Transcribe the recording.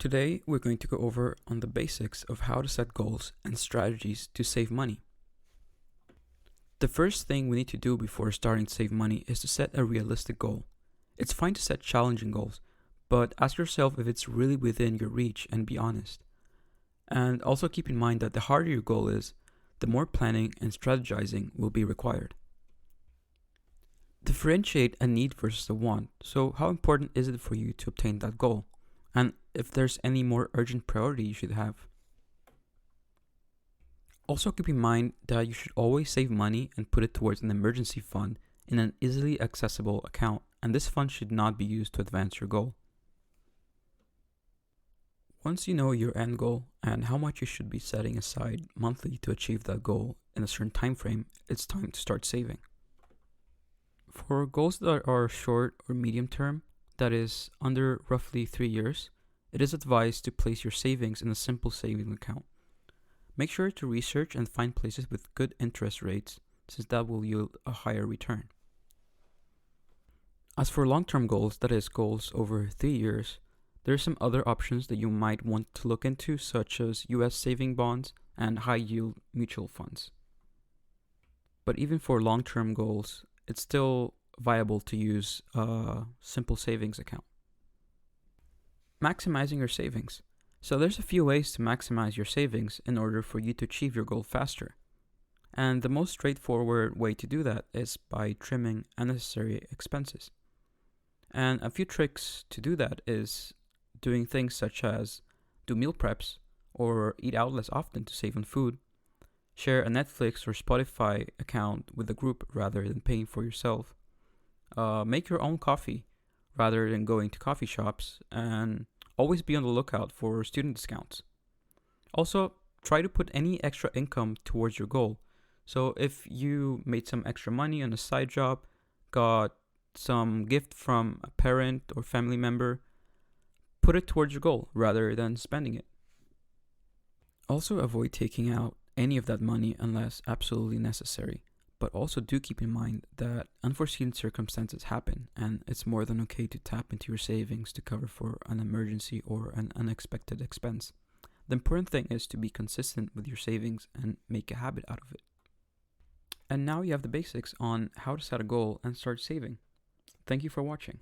Today, we're going to go over on the basics of how to set goals and strategies to save money. The first thing we need to do before starting to save money is to set a realistic goal. It's fine to set challenging goals, but ask yourself if it's really within your reach and be honest. And also keep in mind that the harder your goal is, the more planning and strategizing will be required. Differentiate a need versus a want. So, how important is it for you to obtain that goal? And if there's any more urgent priority you should have. Also keep in mind that you should always save money and put it towards an emergency fund in an easily accessible account, and this fund should not be used to advance your goal. Once you know your end goal and how much you should be setting aside monthly to achieve that goal in a certain time frame, it's time to start saving. For goals that are short or medium term, that is under roughly 3 years, it is advised to place your savings in a simple savings account. Make sure to research and find places with good interest rates, since that will yield a higher return. As for long-term goals, that is goals over 3 years, there are some other options that you might want to look into, such as US saving bonds and high-yield mutual funds. But even for long-term goals, it's still viable to use a simple savings account. Maximizing your savings. So there's a few ways to maximize your savings in order for you to achieve your goal faster. And the most straightforward way to do that is by trimming unnecessary expenses. And a few tricks to do that is doing things such as do meal preps or eat out less often to save on food, share a Netflix or Spotify account with a group rather than paying for yourself, make your own coffee rather than going to coffee shops, and always be on the lookout for student discounts. Also, try to put any extra income towards your goal. So if you made some extra money on a side job, got some gift from a parent or family member, put it towards your goal rather than spending it. Also avoid taking out any of that money unless absolutely necessary. But also do keep in mind that unforeseen circumstances happen, and it's more than okay to tap into your savings to cover for an emergency or an unexpected expense. The important thing is to be consistent with your savings and make a habit out of it. And now you have the basics on how to set a goal and start saving. Thank you for watching.